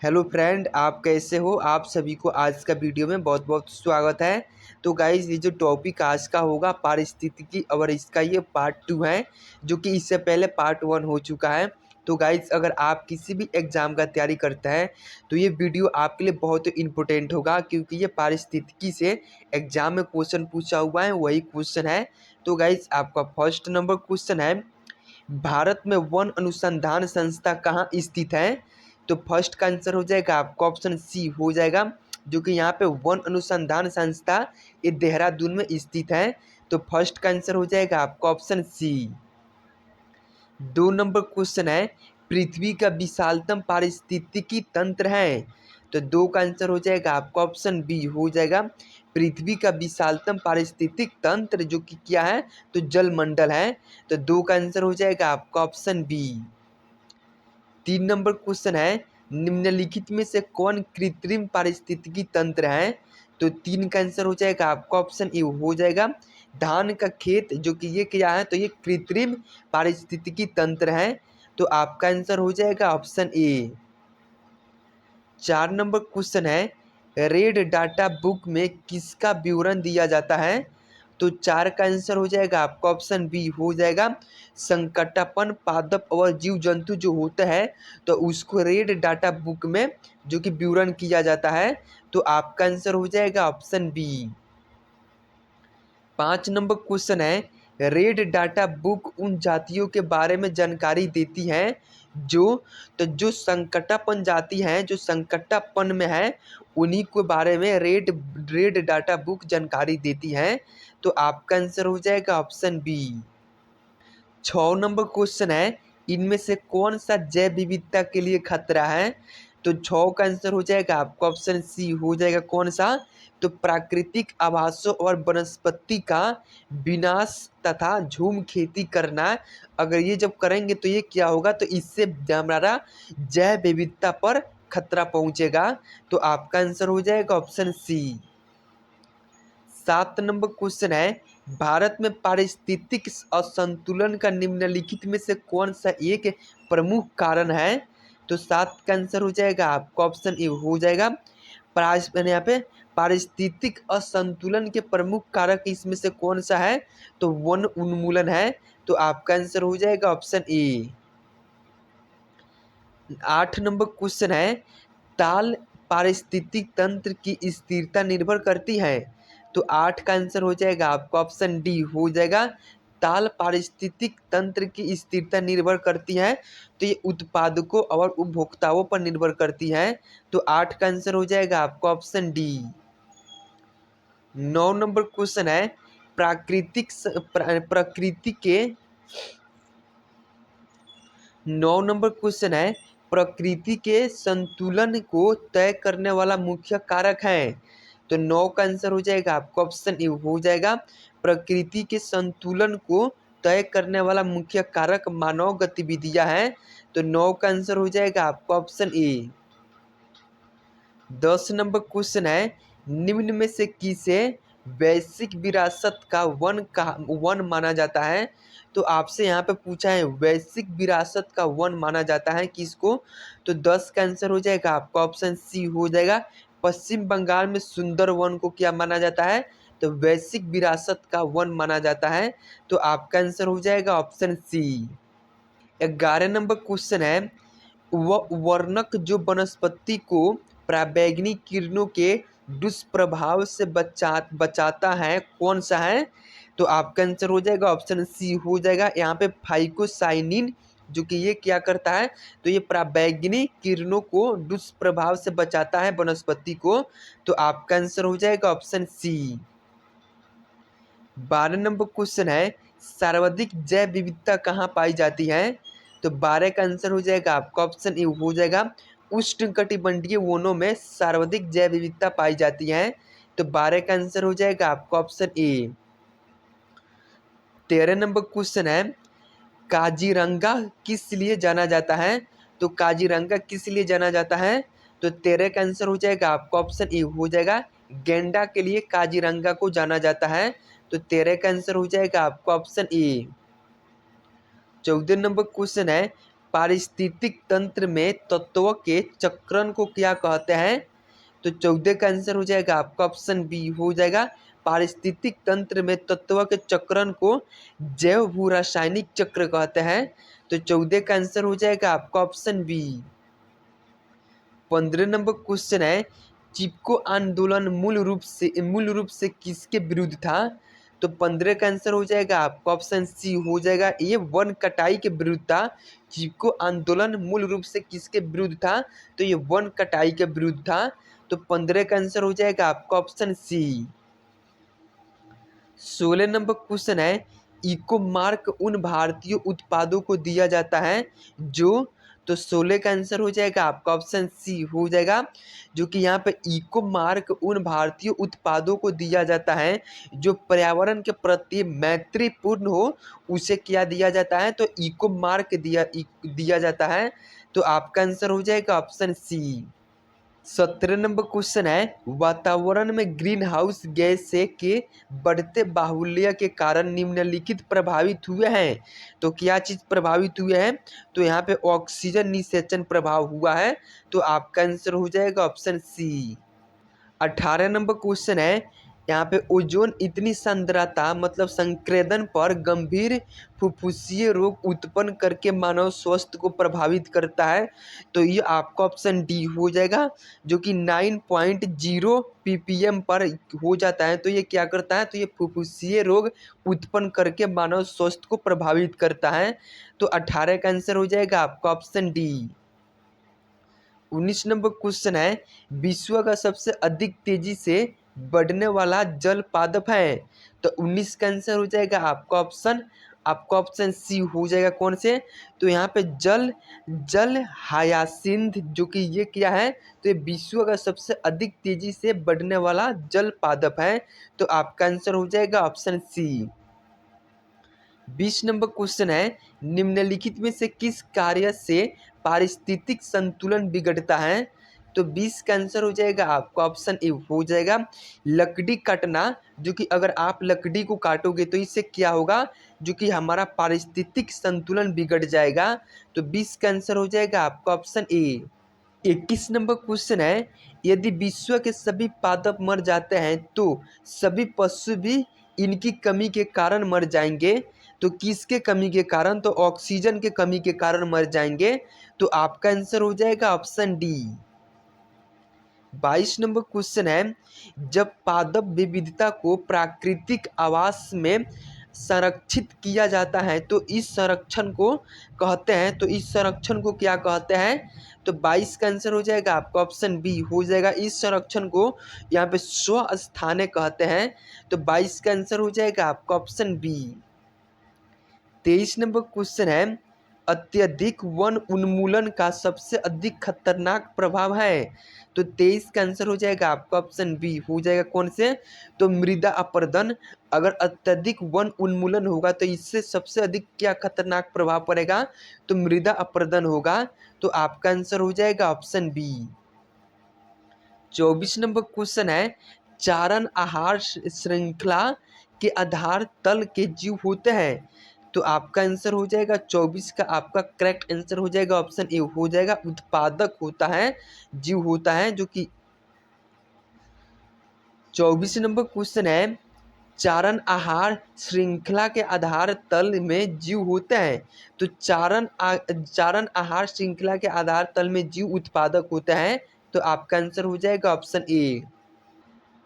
Hello friend, आप कैसे हो। आप सभी को आज का वीडियो में बहुत बहुत स्वागत है। तो गाइज, ये जो टॉपिक आज का होगा पारिस्थितिकी, और इसका ये पार्ट 2 है, जो कि इससे पहले पार्ट 1 हो चुका है। तो गाइज, अगर आप किसी भी एग्ज़ाम का तैयारी करते हैं तो ये वीडियो आपके लिए बहुत इंपॉर्टेंट होगा, क्योंकि ये पारिस्थितिकी से एग्जाम में क्वेश्चन पूछा हुआ है, वही क्वेश्चन है। तो गाइज, आपका फर्स्ट नंबर क्वेश्चन है, भारत में वन अनुसंधान संस्था कहाँ स्थित है। तो फर्स्ट का आंसर हो जाएगा आपका ऑप्शन सी हो जाएगा, जो कि यहाँ पे वन अनुसंधान संस्था ये देहरादून में स्थित है। तो फर्स्ट का आंसर हो जाएगा आपका ऑप्शन सी। 2 नंबर क्वेश्चन है, पृथ्वी का विशालतम पारिस्थितिकी तंत्र है। तो 2 का आंसर हो जाएगा आपका ऑप्शन बी हो जाएगा, पृथ्वी का विशालतम पारिस्थितिक तंत्र जो कि क्या है, तो जलमंडल है। तो 2 का आंसर हो जाएगा आपका ऑप्शन बी। 3 नंबर क्वेश्चन है, निम्नलिखित में से कौन कृत्रिम पारिस्थितिकी तंत्र है। तो 3 का आंसर हो जाएगा आपका ऑप्शन ए हो जाएगा, धान का खेत, जो कि ये क्या है, तो ये कृत्रिम पारिस्थितिकी तंत्र है। तो आपका आंसर हो जाएगा ऑप्शन ए। 4 नंबर क्वेश्चन है, रेड डाटा बुक में किसका विवरण दिया जाता है। तो 4 का आंसर हो जाएगा आपका ऑप्शन बी हो जाएगा, संकटापन पादप और जीव जंतु जो होता है, तो उसको रेड डाटा बुक में जो कि विवरण किया जाता है। तो आपका आंसर हो जाएगा ऑप्शन बी। 5 नंबर क्वेश्चन है, रेड डाटा बुक उन जातियों के बारे में जानकारी देती है जो संकटापन जाति हैं, जो संकटापन में है, उन्हीं के बारे में रेड डाटा बुक जानकारी देती है। तो आपका आंसर हो जाएगा ऑप्शन बी। 6 नंबर क्वेश्चन है, इनमें से कौन सा जैव विविधता के लिए खतरा है। तो 6 का आंसर हो जाएगा आपका ऑप्शन सी हो जाएगा, कौन सा, तो प्राकृतिक आवासों और वनस्पति का विनाश तथा झूम खेती करना। अगर ये जब करेंगे तो ये क्या होगा, तो इससे हमारा जैव विविधता पर खतरा पहुंचेगा। तो आपका आंसर हो जाएगा ऑप्शन सी। 7 नंबर क्वेश्चन है, भारत में पारिस्थितिक असंतुलन का निम्नलिखित में से कौन सा एक प्रमुख कारण है। तो 7 का आंसर हो जाएगा आपका ऑप्शन ए हो जाएगा, यहाँ पे पारिस्थितिक असंतुलन के प्रमुख कारक इसमें से कौन सा है, तो वन उन्मूलन है। तो आपका आंसर हो जाएगा ऑप्शन ए। 8 नंबर क्वेश्चन है, ताल पारिस्थितिक तंत्र की स्थिरता निर्भर करती है। तो 8 का आंसर हो जाएगा आपका ऑप्शन डी हो जाएगा, ताल पारिस्थितिक तंत्र की स्थिरता निर्भर करती है। तो ये उत्पादकों और उपभोक्ताओं पर निर्भर करती है। तो 8 का आंसर हो जाएगा आपका ऑप्शन डी। 9 नंबर क्वेश्चन है, प्रकृति के 9 नंबर क्वेश्चन है, प्रकृति के संतुलन को तय करने वाला मुख्य कारक है। तो 9 का आंसर हो जाएगा आपका ऑप्शन ए हो जाएगा, प्रकृति के संतुलन को तय करने वाला मुख्य कारक मानव गतिविधियां हैं। तो 9 का आंसर हो जाएगा आपका ऑप्शन ए। 10 नंबर क्वेश्चन है, निम्न में से किसे वैश्विक विरासत का वन माना जाता है। तो आपसे यहाँ पे पूछा है वैश्विक विरासत का वन माना जाता है किसको। तो 10 का आंसर हो जाएगा आपका ऑप्शन सी हो जाएगा, पश्चिम बंगाल में सुंदर वन को क्या माना जाता है, तो वैश्विक विरासत का वन माना जाता है। तो आपका आंसर हो जाएगा ऑप्शन सी। 11 नंबर क्वेश्चन है, वर्णक जो वनस्पति को पराबैंगनी किरणों के दुष्प्रभाव से बचाता है, कौन सा है। तो आपका आंसर हो जाएगा ऑप्शन सी हो जाएगा, यहाँ पे फाइकोसाइनिन, जो कि ये क्या करता है, तो ये पराबैंगनी किरणों को दुष्प्रभाव से बचाता है वनस्पति को। तो आपका आंसर हो जाएगा ऑप्शन सी। 12 नंबर क्वेश्चन है, सर्वाधिक जैव विविधता कहाँ पाई जाती है। तो 12 का आंसर हो जाएगा आपका ऑप्शन ए हो जाएगा, उष्णकटिबंधीय वनों में सर्वाधिक जैव विविधता पाई जाती है। तो 12 का आंसर हो जाएगा आपका ऑप्शन ए। 13 नंबर क्वेश्चन है, काजीरंगा किस लिए जाना जाता है। तो काजीरंगा किस लिए जाना जाता है। तो 13 का आंसर हो जाएगा आपका ऑप्शन ए हो जाएगा, गेंडा के लिए काजीरंगा को जाना जाता है। तो 13 का आंसर हो जाएगा आपका ऑप्शन ए। 14 नंबर क्वेश्चन है, पारिस्थितिक तंत्र में तत्वों के चक्रण को क्या कहते हैं? तो 14 का आंसर हो जाएगा आपका ऑप्शन बी हो जाएगा। पारिस्थितिक तंत्र में तत्वों के चक्रण को जैव भू रासायनिक चक्र कहते हैं। तो 14 का आंसर हो जाएगा आपका ऑप्शन बी। 15 नंबर क्वेश्चन है, चिपको आंदोलन मूल रूप से किसके विरुद्ध था? तो 15 का आंसर हो जाएगा आपका ऑप्शन सी हो जाएगा, ये वन कटाई के विरुद्ध था। चिपको आंदोलन मूल रूप से किसके विरुद्ध था? तो ये वन कटाई के विरुद्ध था। तो 15 का आंसर हो जाएगा आपका ऑप्शन सी। 16 नंबर क्वेश्चन है, इको मार्क उन भारतीय उत्पादों को दिया जाता है जो, तो 16 का आंसर हो जाएगा आपका ऑप्शन सी हो जाएगा, जो कि यहाँ पे इको मार्क उन भारतीय उत्पादों को दिया जाता है जो पर्यावरण के प्रति मैत्रीपूर्ण हो, उसे क्या दिया जाता है? तो इको मार्क दिया जाता है। तो आपका आंसर हो जाएगा ऑप्शन सी। 17 नंबर क्वेश्चन है, वातावरण में ग्रीन हाउस गैस के बढ़ते बाहुल्य के कारण निम्नलिखित प्रभावित हुए हैं। तो क्या चीज प्रभावित हुए हैं? तो यहाँ पे ऑक्सीजन निषेचन प्रभाव हुआ है। तो आपका आंसर हो जाएगा ऑप्शन सी। 18 नंबर क्वेश्चन है, यहाँ पे ओजोन इतनी सांद्रता मतलब संक्रेदन पर गंभीर फुफ्फुसीय रोग उत्पन्न करके मानव स्वास्थ्य को प्रभावित करता है। तो ये आपका ऑप्शन डी हो जाएगा, जो कि 9.0 ppm पर हो जाता है। तो ये क्या करता है? तो ये फुफ्फुसीय रोग उत्पन्न करके मानव स्वास्थ्य को प्रभावित करता है। तो 18 का आंसर हो जाएगा आपका ऑप्शन डी। 19 नंबर क्वेश्चन है, विश्व का सबसे अधिक तेजी से बढ़ने वाला जल पादप है। तो 19 का आंसर हो जाएगा आपका ऑप्शन सी हो जाएगा। कौन से? तो यहाँ पे जल जल हायासिंथ, जो कि ये क्या है? तो ये विश्व का सबसे अधिक तेजी से बढ़ने वाला जल पादप है। तो आपका आंसर हो जाएगा ऑप्शन सी। 20 नंबर क्वेश्चन है, निम्नलिखित में से किस कार्य से पारिस्थितिक संतुलन बिगड़ता है? तो 20 का आंसर हो जाएगा आपका ऑप्शन ए हो जाएगा, लकड़ी काटना, जो कि अगर आप लकड़ी को काटोगे तो इससे क्या होगा? जो कि हमारा पारिस्थितिक संतुलन बिगड़ जाएगा। तो 20 का आंसर हो जाएगा आपका ऑप्शन ए। 21 नंबर क्वेश्चन है, यदि विश्व के सभी पादप मर जाते हैं तो सभी पशु भी इनकी कमी के कारण मर जाएंगे। तो किसके कमी के कारण? तो ऑक्सीजन के कमी के कारण मर जाएंगे। तो आपका आंसर हो जाएगा ऑप्शन डी। 22 नंबर क्वेश्चन है, जब पादप विविधता को प्राकृतिक आवास में संरक्षित किया जाता है तो इस संरक्षण को कहते हैं, तो इस संरक्षण को क्या कहते हैं? तो 22 का आंसर हो जाएगा आपका ऑप्शन बी हो जाएगा, इस संरक्षण को यहाँ पे स्वस्थाने कहते हैं। तो 22 का आंसर हो जाएगा आपका ऑप्शन बी। 23 नंबर क्वेश्चन है, अत्यधिक वन उन्मूलन का सबसे अधिक खतरनाक प्रभाव है। तो 23 का आंसर हो जाएगा आपका ऑप्शन बी हो जाएगा। कौन से? तो मृदा अपरदन। अगर अत्यधिक वन उन्मूलन होगा तो इससे सबसे अधिक क्या खतरनाक प्रभाव पड़ेगा? तो मृदा अपरदन होगा। तो आपका आंसर हो जाएगा ऑप्शन बी। 24 नंबर क्वेश्चन है, चारण आहार श्रृंखला के आधार तल के जीव होते हैं। तो आपका आंसर हो जाएगा 24 का आपका करेक्ट आंसर हो जाएगा ऑप्शन ए हो जाएगा, उत्पादक होता है, जीव होता है, जो कि 24 नंबर क्वेश्चन है, चारण आहार श्रृंखला के आधार तल में जीव होते हैं। तो चारण आहार श्रृंखला के आधार तल में जीव उत्पादक होते हैं। तो आपका आंसर हो जाएगा ऑप्शन ए।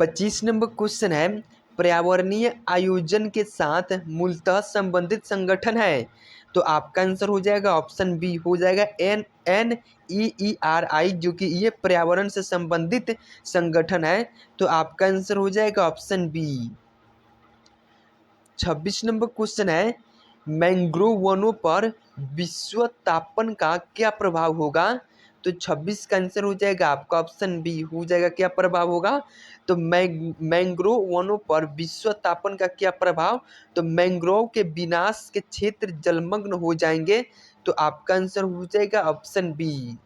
25 नंबर क्वेश्चन है, पर्यावरणीय आयोजन के साथ मूलतः संबंधित संगठन है। तो आपका आंसर हो जाएगा ऑप्शन बी हो जाएगा, NEERI, जो कि ये पर्यावरण से संबंधित संगठन है। तो आपका आंसर हो जाएगा ऑप्शन बी। 26 नंबर क्वेश्चन है, मैंग्रोव वनों पर विश्व तापन का क्या प्रभाव होगा? तो 26 का आंसर हो जाएगा आपका ऑप्शन बी हो जाएगा, क्या प्रभाव होगा? तो मैंग्रोव वनों पर विश्व तापन का क्या प्रभाव? तो मैंग्रोव के विनाश के क्षेत्र जलमग्न हो जाएंगे। तो आपका आंसर हो जाएगा ऑप्शन बी।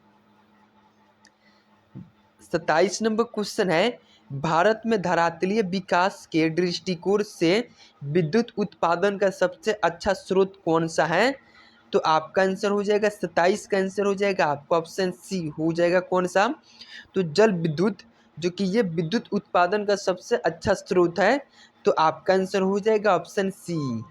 27 नंबर क्वेश्चन है, भारत में धरातलीय विकास के दृष्टिकोण से विद्युत उत्पादन का सबसे अच्छा स्रोत कौन सा है? तो आपका आंसर हो जाएगा 27 का आंसर हो जाएगा आपका ऑप्शन सी हो जाएगा कौन सा? तो जल विद्युत जो कि ये विद्युत उत्पादन का सबसे अच्छा स्रोत है, तो आपका आंसर हो जाएगा ऑप्शन सी।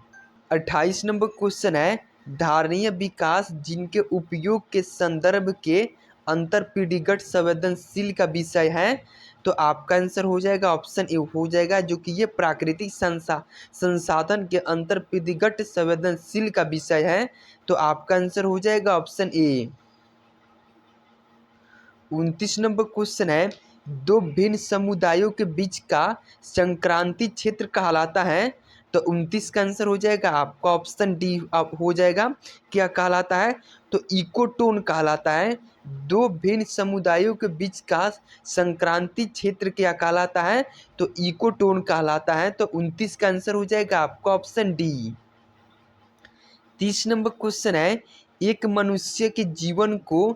28 नंबर क्वेश्चन है, धारणीय विकास जिनके उपयोग के संदर्भ के अंतरपीढ़ीगत संवेदनशील का विषय है, तो आपका आंसर हो जाएगा ऑप्शन ए हो जाएगा जो कि ये प्राकृतिक संसाधन के अंतरपीढ़ीगत संवेदनशील का विषय है, तो आपका आंसर हो जाएगा ऑप्शन ए। 29 नंबर क्वेश्चन है, दो भिन्न समुदायों के बीच का संक्रांति क्षेत्र कहलाता है, तो 29 का आंसर हो जाएगा आपका ऑप्शन डी हो जाएगा। क्या कहलाता है? तो इकोटोन कहलाता है। दो भिन्न समुदायों के बीच का संक्रांति क्षेत्र क्या कहलाता है? तो इकोटोन कहलाता है। तो 29 का आंसर हो जाएगा आपका ऑप्शन डी। 30 नंबर क्वेश्चन है, एक मनुष्य के जीवन को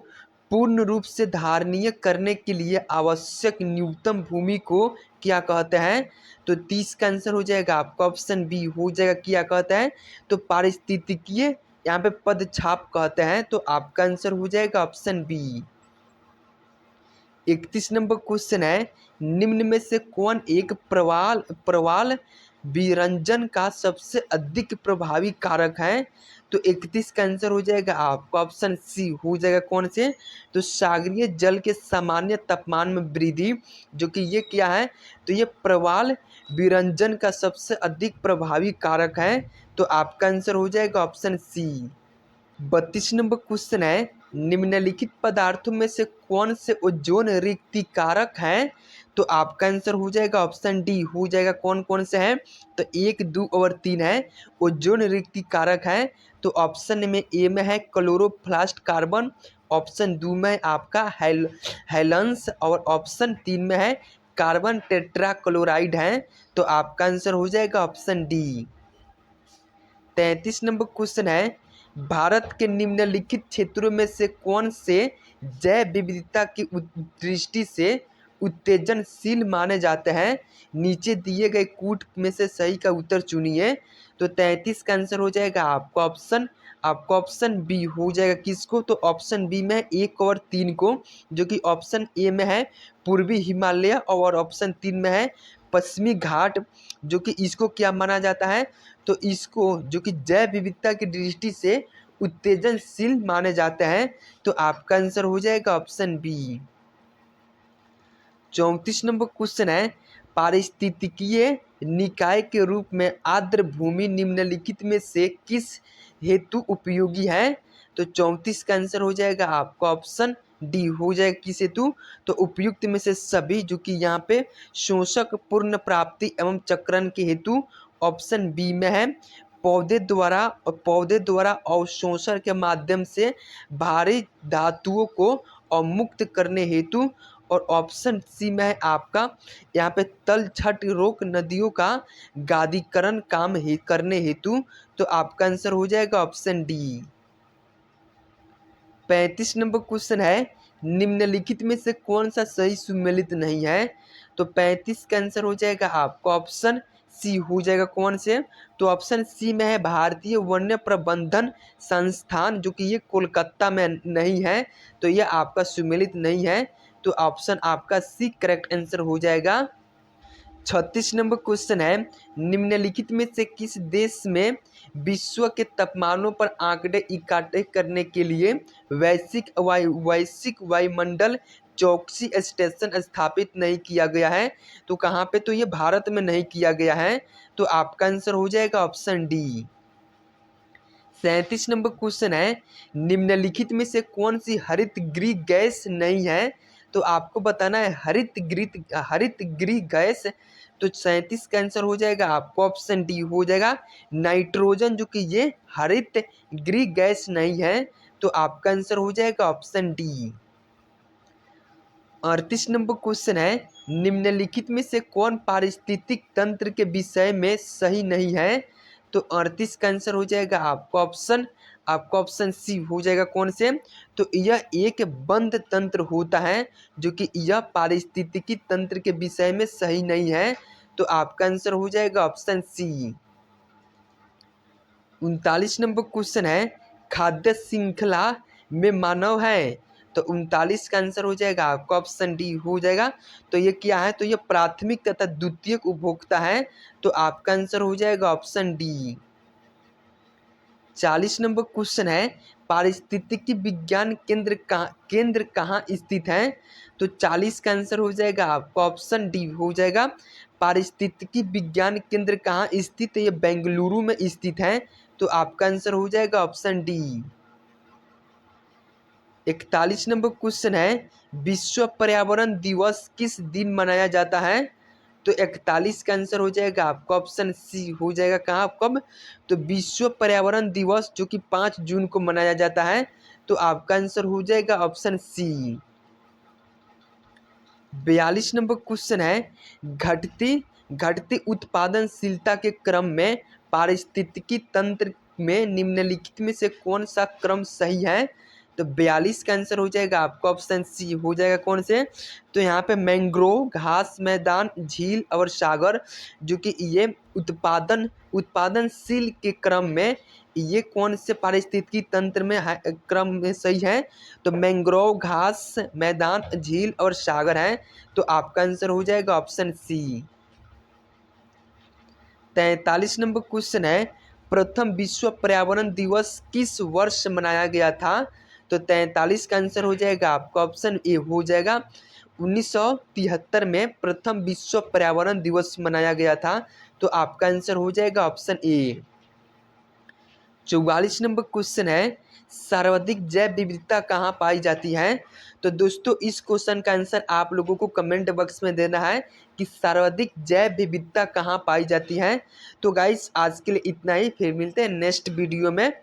पूर्ण रूप से धारणीय करने के लिए आवश्यक न्यूनतम भूमि को क्या कहते हैं? तो 30 का आंसर हो जाएगा आपका ऑप्शन बी हो जाएगा। क्या कहते हैं? तो पारिस्थितिकीय यहाँ पे पदछाप कहते हैं, तो आपका आंसर हो जाएगा ऑप्शन बी। 31 नंबर क्वेश्चन है, निम्न में से कौन एक प्रवाल प्रवाल विरंजन का सबसे अधिक प्रभावी कारक है? तो 31 का आंसर हो जाएगा आपका ऑप्शन सी हो जाएगा कौन से? तो सागरीय जल के सामान्य तापमान में वृद्धि जो कि ये क्या है? तो ये प्रवाल विरंजन का सबसे अधिक प्रभावी कारक है, तो आपका आंसर हो जाएगा ऑप्शन सी। 32 नंबर क्वेश्चन है, निम्नलिखित पदार्थों में से कौन से ओजोन रिक्तिकारक हैं? तो आपका आंसर हो जाएगा ऑप्शन डी हो जाएगा। कौन कौन से हैं? तो 1, 2 और 3 है ओजोन रिक्तिकारक है। तो ऑप्शन में ए में है क्लोरोप्लास्ट कार्बन, ऑप्शन 2 में आपका हेलेंस और ऑप्शन 3 में है कार्बन टेट्राक्लोराइड है। तो आपका आंसर हो जाएगा ऑप्शन डी। 33 नंबर क्वेश्चन है, भारत के निम्नलिखित क्षेत्रों में से कौन से जैव विविधता की दृष्टि से उत्तेजनशील माने जाते हैं? नीचे दिए गए कूट में से सही का उत्तर चुनिए। तो 33 का आंसर हो जाएगा आपका ऑप्शन बी हो जाएगा। किसको? तो ऑप्शन बी में 1 और 3 को, जो कि ऑप्शन ए में है पूर्वी हिमालय और ऑप्शन 3 में है पश्चिमी घाट, जो कि इसको क्या माना जाता है? तो इसको जो कि जैव विविधता की दृष्टि से उत्तेजनशील माने जाते हैं, तो आपका आंसर हो जाएगा ऑप्शन बी। 34 नंबर क्वेश्चन है, पारिस्थितिकीय निकाय के रूप में आर्द्र भूमि निम्नलिखित में से किस हेतु उपयोगी है? तो 34 का आंसर हो जाएगा आपका ऑप्शन डी हो जाएगा। किस हेतु? तो उपयुक्त में से सभी, जो कि यहाँ पे शोषक पूर्ण प्राप्ति एवं चक्रण के हेतु ऑप्शन बी में है पौधे द्वारा अवशोषण के माध्यम से भारी धातुओं को अवमुक्त करने हेतु, और ऑप्शन सी में है आपका यहाँ पे तल छट रोक नदियों का गादीकरण काम करने हेतु, तो आपका आंसर हो जाएगा ऑप्शन डी। 35 नंबर क्वेश्चन है, निम्नलिखित में से कौन सा सही सुमेलित नहीं है? तो 35 का आंसर हो जाएगा आपका ऑप्शन सी हो जाएगा। कौन से? तो ऑप्शन सी में है भारतीय वन्य प्रबंधन संस्थान, जो कि ये कोलकाता में नहीं है, तो ये आपका सुमेलित नहीं है। तो ऑप्शन आपका सी करेक्ट आंसर हो जाएगा। 36 नंबर क्वेश्चन है, निम्नलिखित में से किस देश में विश्व के तापमानों पर आंकड़े इकट्ठे करने के लिए वैश्विक वायुमंडल चौकसी स्टेशन स्थापित नहीं किया गया है? तो कहाँ पे? तो ये भारत में नहीं किया गया है, तो आपका आंसर हो जाएगा ऑप्शन डी। 37 नंबर क्वेश्चन है, निम्नलिखित में से कौन सी हरित गृह गैस नहीं है? तो आपको बताना है हरित गृह गैस। तो 37 का आंसर हो जाएगा आपको ऑप्शन डी हो जाएगा नाइट्रोजन, जो कि ये हरित गृह गैस नहीं है, तो आपका आंसर हो जाएगा ऑप्शन डी। 38 नंबर क्वेश्चन है, निम्नलिखित में से कौन पारिस्थितिक तंत्र के विषय में सही नहीं है? तो 38 का आंसर हो जाएगा आपका ऑप्शन सी हो जाएगा। कौन से? तो यह एक बंद तंत्र होता है, जो कि यह पारिस्थितिकी तंत्र के विषय में सही नहीं है, तो आपका आंसर हो जाएगा ऑप्शन सी। 39 नंबर क्वेश्चन है, खाद्य श्रृंखला में मानव है? तो 39 का आंसर हो जाएगा आपका ऑप्शन डी हो जाएगा। तो ये क्या है? तो ये प्राथमिक तथा द्वितीयक उपभोक्ता है। तो आपका आंसर हो जाएगा ऑप्शन डी। 40 नंबर क्वेश्चन है, पारिस्थितिकी विज्ञान केंद्र कहाँ स्थित है? तो 40 का आंसर हो जाएगा आपका ऑप्शन डी हो जाएगा। पारिस्थितिकी विज्ञान केंद्र कहाँ स्थित है? ये बेंगलुरु में स्थित है। तो आपका आंसर हो जाएगा ऑप्शन डी। 41 नंबर क्वेश्चन है, विश्व पर्यावरण दिवस किस दिन मनाया जाता है? तो 41 का आंसर हो जाएगा आपका ऑप्शन सी हो जाएगा। कहाँ कब? तो विश्व पर्यावरण दिवस जो कि 5 जून को मनाया जाता है। तो आपका आंसर हो जाएगा ऑप्शन सी। 42 नंबर क्वेश्चन है, घटती घटती उत्पादनशीलता के क्रम में पारिस्थितिकी तंत्र में निम्नलिखित में से कौन सा क्रम सही है? तो 42 का आंसर हो जाएगा आपका ऑप्शन सी हो जाएगा। कौन से? तो यहाँ पे मैंग्रोव, घास मैदान, झील और सागर जो कि ये उत्पादनशील के क्रम में ये कौन से पारिस्थितिकी तंत्र में क्रम में सही है? तो मैंग्रोव, घास मैदान, झील और सागर है। तो आपका आंसर हो जाएगा ऑप्शन सी। 43 नंबर क्वेश्चन है, प्रथम विश्व पर्यावरण दिवस किस वर्ष मनाया गया था? तो 43 का आंसर हो जाएगा आपका ऑप्शन ए हो जाएगा। 1973 में प्रथम विश्व पर्यावरण दिवस मनाया गया था। तो आपका आंसर हो जाएगा ऑप्शन ए। 44 नंबर क्वेश्चन है, सर्वाधिक जैव विविधता कहाँ पाई जाती है? तो दोस्तों इस क्वेश्चन का आंसर आप लोगों को कमेंट बॉक्स में देना है कि सर्वाधिक जैव विविधता कहाँ पाई जाती है। तो गाइस आज के लिए इतना ही, फिर मिलते हैं नेक्स्ट वीडियो में।